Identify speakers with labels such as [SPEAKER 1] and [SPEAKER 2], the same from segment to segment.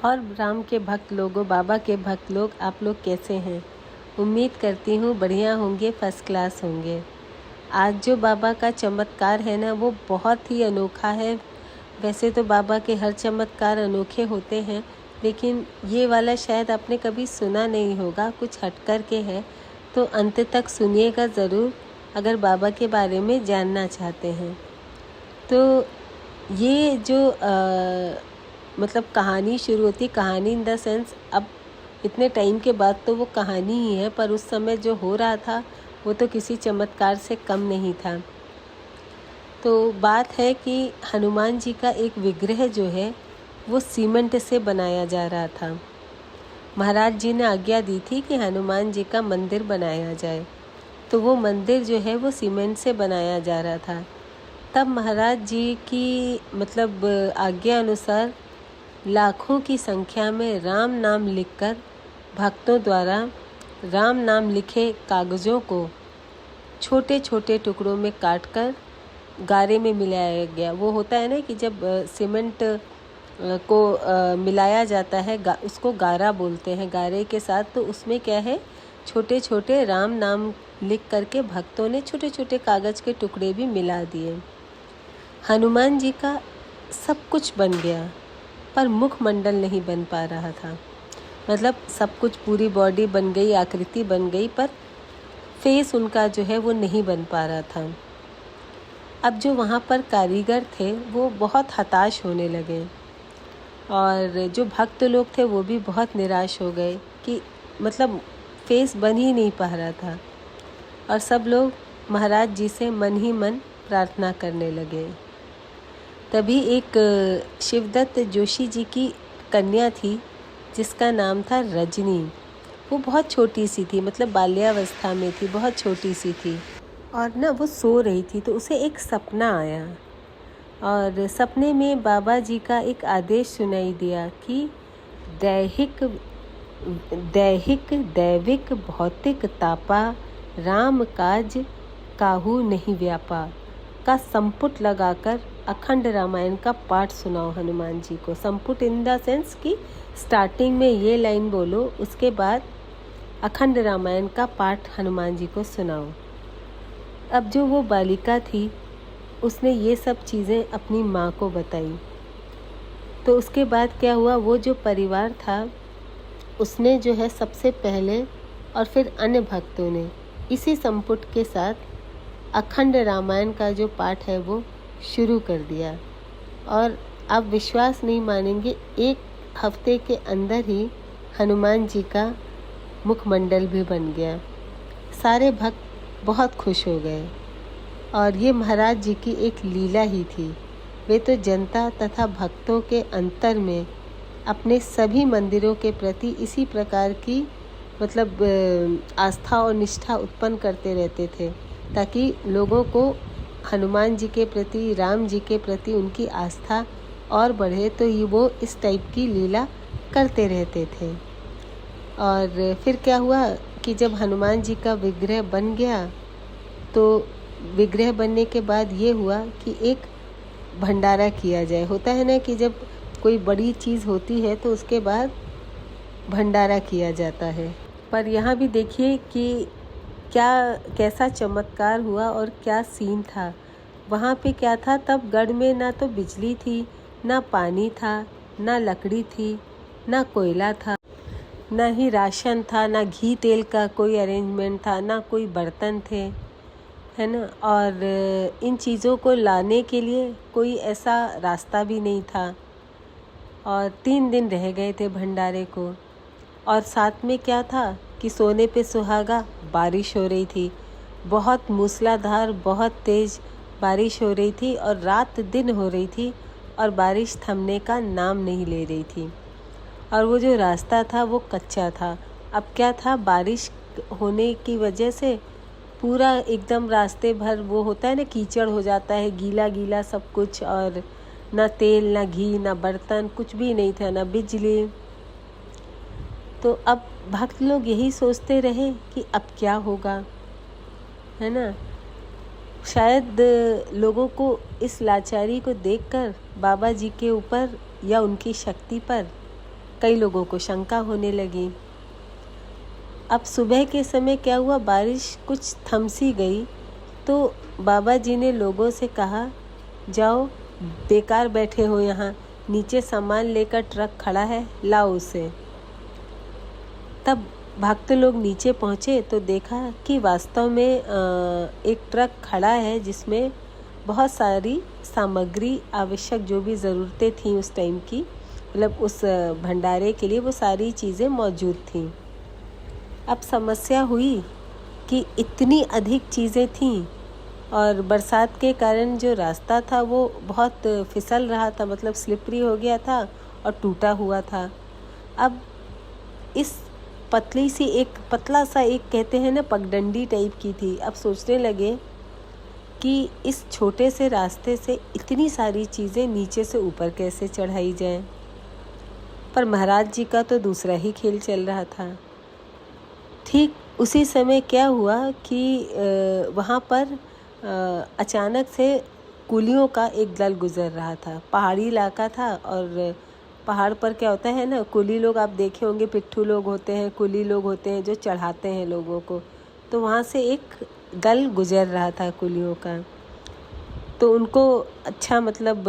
[SPEAKER 1] और राम के भक्त लोगों, बाबा के भक्त लोग, आप लोग कैसे हैं? उम्मीद करती हूँ बढ़िया होंगे, फर्स्ट क्लास होंगे। आज जो बाबा का चमत्कार है ना, वो बहुत ही अनोखा है। वैसे तो बाबा के हर चमत्कार अनोखे होते हैं, लेकिन ये वाला शायद आपने कभी सुना नहीं होगा, कुछ हटकर के है। तो अंत तक सुनिएगा ज़रूर, अगर बाबा के बारे में जानना चाहते हैं। तो ये जो मतलब कहानी शुरू होती, कहानी इन द सेंस, अब इतने टाइम के बाद तो वो कहानी ही है, पर उस समय जो हो रहा था वो तो किसी चमत्कार से कम नहीं था। तो बात है कि हनुमान जी का एक विग्रह जो है वो सीमेंट से बनाया जा रहा था। महाराज जी ने आज्ञा दी थी कि हनुमान जी का मंदिर बनाया जाए, तो वो मंदिर जो है वो सीमेंट से बनाया जा रहा था। तब महाराज जी की मतलब आज्ञा अनुसार लाखों की संख्या में राम नाम लिखकर भक्तों द्वारा राम नाम लिखे कागज़ों को छोटे छोटे टुकड़ों में काटकर गारे में मिलाया गया। वो होता है ना कि जब सीमेंट को मिलाया जाता है, उसको गारा बोलते हैं, गारे के साथ। तो उसमें क्या है, छोटे छोटे राम नाम लिख करके भक्तों ने छोटे छोटे कागज़ के टुकड़े भी मिला दिए। हनुमान जी का सब कुछ बन गया, पर मुखमंडल नहीं बन पा रहा था। मतलब सब कुछ, पूरी बॉडी बन गई, आकृति बन गई, पर फेस उनका जो है वो नहीं बन पा रहा था। अब जो वहाँ पर कारीगर थे वो बहुत हताश होने लगे, और जो भक्त लोग थे वो भी बहुत निराश हो गए कि मतलब फेस बन ही नहीं पा रहा था। और सब लोग महाराज जी से मन ही मन प्रार्थना करने लगे। तभी एक शिवदत्त जोशी जी की कन्या थी जिसका नाम था रजनी। वो बहुत छोटी सी थी, मतलब बाल्यावस्था में थी, बहुत छोटी सी थी। और ना वो सो रही थी, तो उसे एक सपना आया, और सपने में बाबा जी का एक आदेश सुनाई दिया कि दैविक भौतिक तापा राम काज काहू नहीं व्यापा का संपुट लगाकर अखंड रामायण का पाठ सुनाओ हनुमान जी को। संपुट इन द सेंस कि स्टार्टिंग में ये लाइन बोलो, उसके बाद अखंड रामायण का पाठ हनुमान जी को सुनाओ। अब जो वो बालिका थी उसने ये सब चीज़ें अपनी माँ को बताई। तो उसके बाद क्या हुआ, वो जो परिवार था उसने जो है सबसे पहले और फिर अन्य भक्तों ने इसी संपुट के साथ अखंड रामायण का जो पाठ है वो शुरू कर दिया। और आप विश्वास नहीं मानेंगे, एक हफ्ते के अंदर ही हनुमान जी का मुखमंडल भी बन गया। सारे भक्त बहुत खुश हो गए, और ये महाराज जी की एक लीला ही थी। वे तो जनता तथा भक्तों के अंतर में अपने सभी मंदिरों के प्रति इसी प्रकार की मतलब आस्था और निष्ठा उत्पन्न करते रहते थे, ताकि लोगों को हनुमान जी के प्रति, राम जी के प्रति उनकी आस्था और बढ़े। तो ये वो इस टाइप की लीला करते रहते थे। और फिर क्या हुआ कि जब हनुमान जी का विग्रह बन गया, तो विग्रह बनने के बाद ये हुआ कि एक भंडारा किया जाए। होता है ना कि जब कोई बड़ी चीज़ होती है तो उसके बाद भंडारा किया जाता है। पर यहाँ भी देखिए कि कैसा चमत्कार हुआ और क्या सीन था। वहाँ पे क्या था, तब गढ़ में ना तो बिजली थी, ना पानी था, ना लकड़ी थी, ना कोयला था, ना ही राशन था, ना घी तेल का कोई अरेंजमेंट था, ना कोई बर्तन थे, है ना। और इन चीज़ों को लाने के लिए कोई ऐसा रास्ता भी नहीं था। और 3 दिन रह गए थे भंडारे को। और साथ में क्या था कि सोने पे सुहागा, बारिश हो रही थी, बहुत मूसलाधार, बहुत तेज़ बारिश हो रही थी, और रात दिन हो रही थी, और बारिश थमने का नाम नहीं ले रही थी। और वो जो रास्ता था वो कच्चा था। अब क्या था, बारिश होने की वजह से पूरा एकदम रास्ते भर वो होता है ना, कीचड़ हो जाता है, गीला गीला सब कुछ, और ना तेल, ना घी, ना बर्तन, कुछ भी नहीं था, ना बिजली। तो अब भक्त लोग यही सोचते रहे कि अब क्या होगा, है ना। शायद लोगों को इस लाचारी को देखकर बाबा जी के ऊपर या उनकी शक्ति पर कई लोगों को शंका होने लगी। अब सुबह के समय क्या हुआ, बारिश कुछ थम सी गई तो बाबा जी ने लोगों से कहा, जाओ बेकार बैठे हो यहाँ, नीचे सामान लेकर ट्रक खड़ा है, लाओ उसे। तब भक्त लोग नीचे पहुँचे तो देखा कि वास्तव में एक ट्रक खड़ा है जिसमें बहुत सारी सामग्री, आवश्यक जो भी ज़रूरतें थीं उस टाइम की, मतलब उस भंडारे के लिए वो सारी चीज़ें मौजूद थीं। अब समस्या हुई कि इतनी अधिक चीज़ें थीं और बरसात के कारण जो रास्ता था वो बहुत फिसल रहा था, मतलब स्लिपरी हो गया था और टूटा हुआ था। अब इस पतला सा एक कहते हैं ना पगडंडी टाइप की थी। अब सोचने लगे कि इस छोटे से रास्ते से इतनी सारी चीज़ें नीचे से ऊपर कैसे चढ़ाई जाएं। पर महाराज जी का तो दूसरा ही खेल चल रहा था। ठीक उसी समय क्या हुआ कि वहाँ पर अचानक से कुलियों का एक दल गुजर रहा था। पहाड़ी इलाका था और पहाड़ पर क्या होता है ना, कुली लोग आप देखे होंगे, पिट्ठू लोग होते हैं, कुली लोग होते हैं जो चढ़ाते हैं लोगों को। तो वहाँ से एक दल गुजर रहा था कुलियों का, तो उनको अच्छा मतलब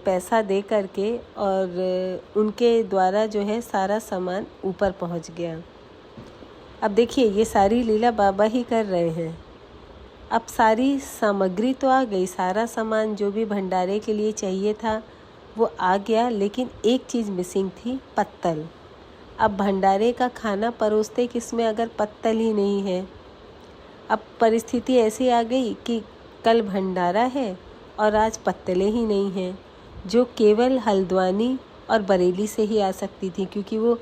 [SPEAKER 1] पैसा दे करके और उनके द्वारा जो है सारा सामान ऊपर पहुँच गया। अब देखिए ये सारी लीला बाबा ही कर रहे हैं। अब सारी सामग्री तो आ गई, सारा सामान जो भी भंडारे के लिए चाहिए था वो आ गया, लेकिन एक चीज़ मिसिंग थी, पत्तल। अब भंडारे का खाना परोसते किसमें अगर पत्तल ही नहीं है। अब परिस्थिति ऐसी आ गई कि कल भंडारा है और आज पत्तलें ही नहीं हैं, जो केवल हल्द्वानी और बरेली से ही आ सकती थी, क्योंकि वो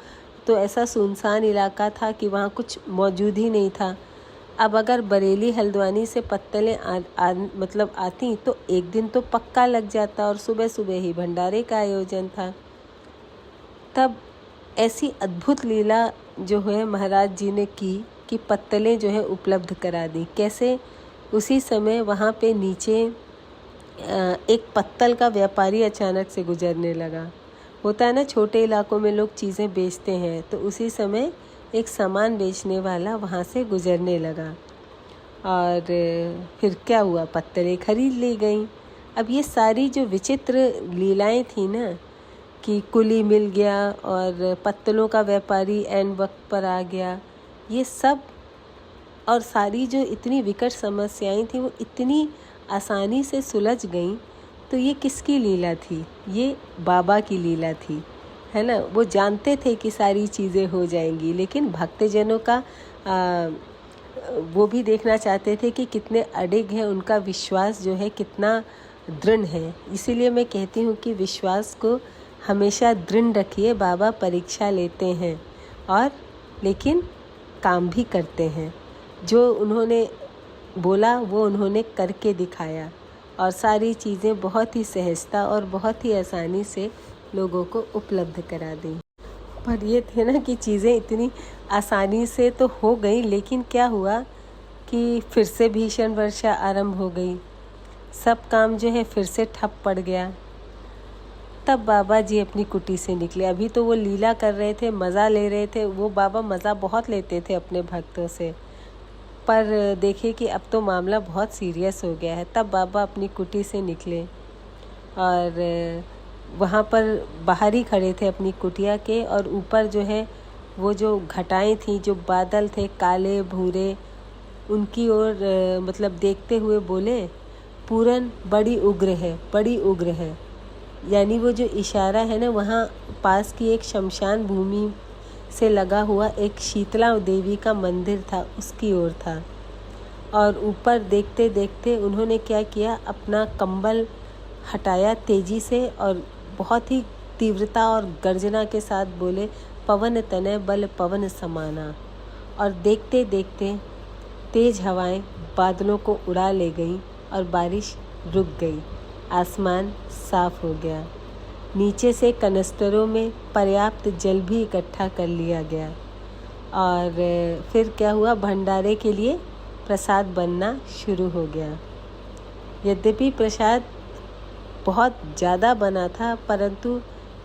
[SPEAKER 1] तो ऐसा सुनसान इलाका था कि वहाँ कुछ मौजूद ही नहीं था। अब अगर बरेली हल्द्वानी से पत्तलें मतलब आती तो एक दिन तो पक्का लग जाता और सुबह सुबह ही भंडारे का आयोजन था। तब ऐसी अद्भुत लीला जो है महाराज जी ने की कि पत्तलें जो है उपलब्ध करा दी। कैसे? उसी समय वहाँ पे नीचे एक पत्तल का व्यापारी अचानक से गुजरने लगा। होता है ना छोटे इलाकों में लोग चीज़ें बेचते हैं, तो उसी समय एक सामान बेचने वाला वहाँ से गुजरने लगा और फिर क्या हुआ, पत्तलें खरीद ली गईं। अब ये सारी जो विचित्र लीलाएं थी ना कि कुली मिल गया और पत्तलों का व्यापारी ऐन वक्त पर आ गया, ये सब और सारी जो इतनी विकट समस्याएं थी वो इतनी आसानी से सुलझ गईं। तो ये किसकी लीला थी? ये बाबा की लीला थी, है ना। वो जानते थे कि सारी चीज़ें हो जाएंगी, लेकिन भक्तजनों का वो भी देखना चाहते थे कि कितने अडिग हैं, उनका विश्वास जो है कितना दृढ़ है। इसीलिए मैं कहती हूँ कि विश्वास को हमेशा दृढ़ रखिए। बाबा परीक्षा लेते हैं और लेकिन काम भी करते हैं। जो उन्होंने बोला वो उन्होंने करके दिखाया और सारी चीज़ें बहुत ही सहजता और बहुत ही आसानी से लोगों को उपलब्ध करा दी। पर ये थे ना कि चीज़ें इतनी आसानी से तो हो गई, लेकिन क्या हुआ कि फिर से भीषण वर्षा आरंभ हो गई। सब काम जो है फिर से ठप पड़ गया। तब बाबा जी अपनी कुटी से निकले। अभी तो वो लीला कर रहे थे, मज़ा ले रहे थे। वो बाबा मज़ा बहुत लेते थे अपने भक्तों से, पर देखिए कि अब तो मामला बहुत सीरियस हो गया है। तब बाबा अपनी कुटी से निकले और वहाँ पर बाहर ही खड़े थे अपनी कुटिया के, और ऊपर जो है वो जो घटाएं थी, जो बादल थे काले भूरे, उनकी ओर मतलब देखते हुए बोले, पूरन बड़ी उग्र है, बड़ी उग्र है। यानी वो जो इशारा है ना, वहाँ पास की एक शमशान भूमि से लगा हुआ एक शीतला देवी का मंदिर था, उसकी ओर था। और ऊपर देखते देखते उन्होंने क्या किया, अपना कंबल हटाया तेजी से और बहुत ही तीव्रता और गर्जना के साथ बोले, पवन तनय बल पवन समाना। और देखते देखते तेज हवाएं बादलों को उड़ा ले गईं और बारिश रुक गई। आसमान साफ हो गया। नीचे से कनस्तरों में पर्याप्त जल भी इकट्ठा कर लिया गया। और फिर क्या हुआ, भंडारे के लिए प्रसाद बनना शुरू हो गया। यद्यपि प्रसाद बहुत ज़्यादा बना था, परंतु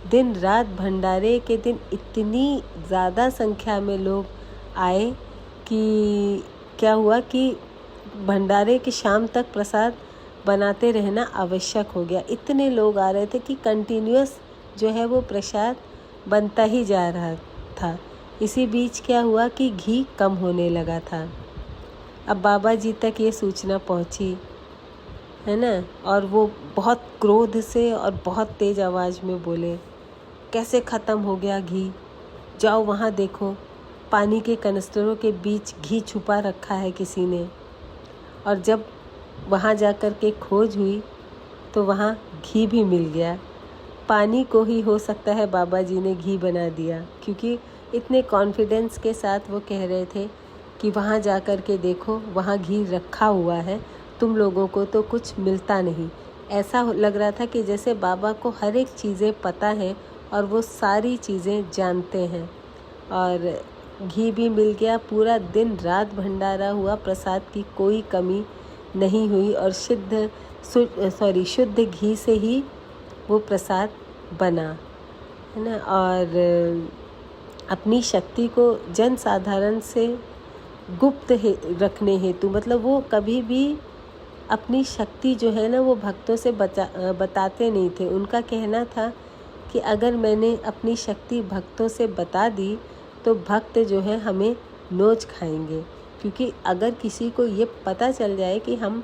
[SPEAKER 1] दिन रात भंडारे के दिन इतनी ज़्यादा संख्या में लोग आए कि क्या हुआ कि भंडारे की शाम तक प्रसाद बनाते रहना आवश्यक हो गया। इतने लोग आ रहे थे कि कंटिन्यूअस जो है वो प्रसाद बनता ही जा रहा था। इसी बीच क्या हुआ कि घी कम होने लगा था। अब बाबा जी तक ये सूचना पहुंची, है ना, और वो बहुत क्रोध से और बहुत तेज़ आवाज़ में बोले, कैसे ख़त्म हो गया घी? जाओ वहाँ देखो, पानी के कनस्तरों के बीच घी छुपा रखा है किसी ने। और जब वहाँ जाकर के खोज हुई तो वहाँ घी भी मिल गया। पानी को ही हो सकता है बाबा जी ने घी बना दिया, क्योंकि इतने कॉन्फिडेंस के साथ वो कह रहे थे कि वहाँ जाकर के देखो, वहाँ घी रखा हुआ है, तुम लोगों को तो कुछ मिलता नहीं। ऐसा लग रहा था कि जैसे बाबा को हर एक चीज़ें पता है और वो सारी चीज़ें जानते हैं। और घी भी मिल गया, पूरा दिन रात भंडारा हुआ, प्रसाद की कोई कमी नहीं हुई और शुद्ध घी से ही वो प्रसाद बना, है ना। और अपनी शक्ति को जन साधारण से गुप्त रखने हेतु, मतलब वो कभी भी अपनी शक्ति जो है ना वो भक्तों से बताते नहीं थे। उनका कहना था कि अगर मैंने अपनी शक्ति भक्तों से बता दी तो भक्त जो है हमें नोच खाएंगे, क्योंकि अगर किसी को ये पता चल जाए कि हम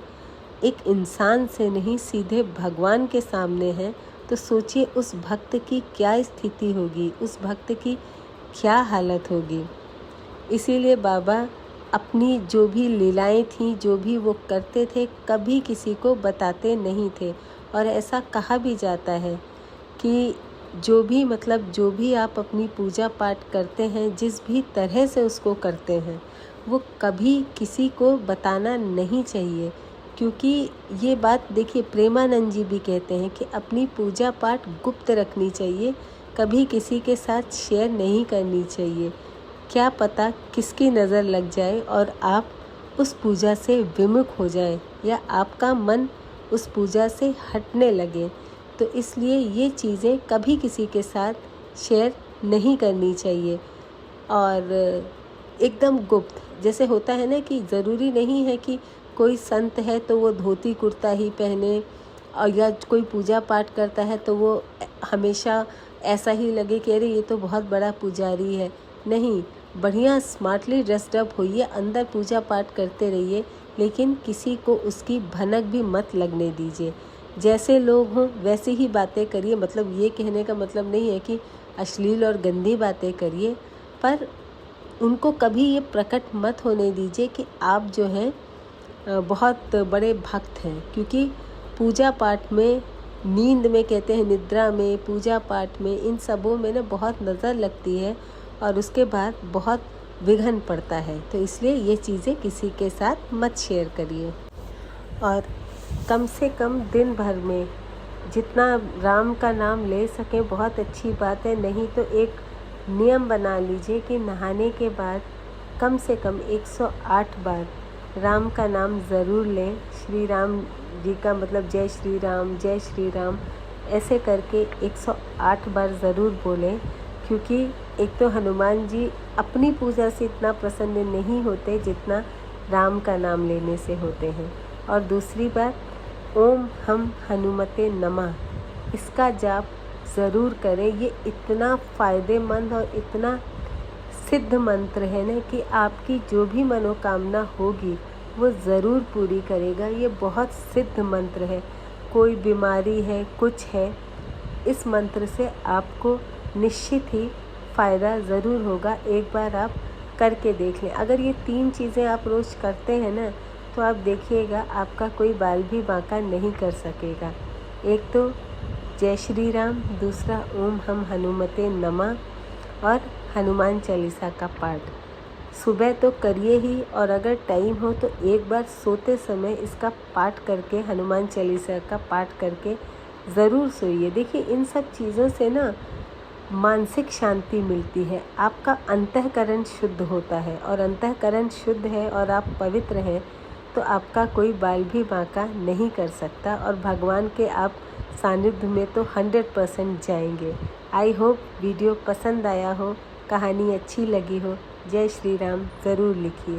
[SPEAKER 1] एक इंसान से नहीं सीधे भगवान के सामने हैं, तो सोचिए उस भक्त की क्या स्थिति होगी, उस भक्त की क्या हालत होगी। इसीलिए बाबा अपनी जो भी लीलाएं थीं, जो भी वो करते थे, कभी किसी को बताते नहीं थे। और ऐसा कहा भी जाता है कि जो भी आप अपनी पूजा पाठ करते हैं, जिस भी तरह से उसको करते हैं, वो कभी किसी को बताना नहीं चाहिए। क्योंकि ये बात देखिए, प्रेमानंद जी भी कहते हैं कि अपनी पूजा पाठ गुप्त रखनी चाहिए, कभी किसी के साथ शेयर नहीं करनी चाहिए। क्या पता किसकी नज़र लग जाए और आप उस पूजा से विमुख हो जाए या आपका मन उस पूजा से हटने लगे। तो इसलिए ये चीज़ें कभी किसी के साथ शेयर नहीं करनी चाहिए और एकदम गुप्त। जैसे होता है ना कि ज़रूरी नहीं है कि कोई संत है तो वो धोती कुर्ता ही पहने, और या कोई पूजा पाठ करता है तो वो हमेशा ऐसा ही लगे कि अरे ये तो बहुत बड़ा पुजारी है। नहीं, बढ़िया स्मार्टली ड्रेस्ड अप होइए, अंदर पूजा पाठ करते रहिए, लेकिन किसी को उसकी भनक भी मत लगने दीजिए। जैसे लोग हों वैसे ही बातें करिए। मतलब ये कहने का मतलब नहीं है कि अश्लील और गंदी बातें करिए, पर उनको कभी ये प्रकट मत होने दीजिए कि आप जो हैं बहुत बड़े भक्त हैं। क्योंकि पूजा पाठ में, नींद में कहते हैं, निद्रा में, पूजा पाठ में, इन सबों में ना बहुत नज़र लगती है और उसके बाद बहुत विघ्न पड़ता है। तो इसलिए ये चीज़ें किसी के साथ मत शेयर करिए। और कम से कम दिन भर में जितना राम का नाम ले सकें बहुत अच्छी बात है। नहीं तो एक नियम बना लीजिए कि नहाने के बाद कम से कम 108 बार राम का नाम ज़रूर लें। श्री राम जी का मतलब जय श्री राम ऐसे करके 108 बार ज़रूर बोलें। क्योंकि एक तो हनुमान जी अपनी पूजा से इतना प्रसन्न नहीं होते जितना राम का नाम लेने से होते हैं। और दूसरी बात, ओम हम हनुमते नमः, इसका जाप ज़रूर करें। ये इतना फ़ायदेमंद और इतना सिद्ध मंत्र है ना कि आपकी जो भी मनोकामना होगी वो ज़रूर पूरी करेगा। ये बहुत सिद्ध मंत्र है। कोई बीमारी है, कुछ है, इस मंत्र से आपको निश्चित ही फ़ायदा ज़रूर होगा। एक बार आप करके देख लें। अगर ये 3 चीज़ें आप रोज़ करते हैं ना, तो आप देखिएगा आपका कोई बाल भी बांका नहीं कर सकेगा। एक तो जय श्री राम, दूसरा ओम हम हनुमते नमः और हनुमान चालीसा का पाठ सुबह तो करिए ही। और अगर टाइम हो तो एक बार सोते समय इसका पाठ करके, हनुमान चालीसा का पाठ करके ज़रूर सोइए। देखिए, इन सब चीज़ों से ना मानसिक शांति मिलती है, आपका अंतःकरण शुद्ध होता है। और अंतःकरण शुद्ध है और आप पवित्र हैं तो आपका कोई बाल भी बांका नहीं कर सकता और भगवान के आप सानिध्य में तो 100% जाएंगे। आई होप वीडियो पसंद आया हो, कहानी अच्छी लगी हो। जय श्री राम ज़रूर लिखिए।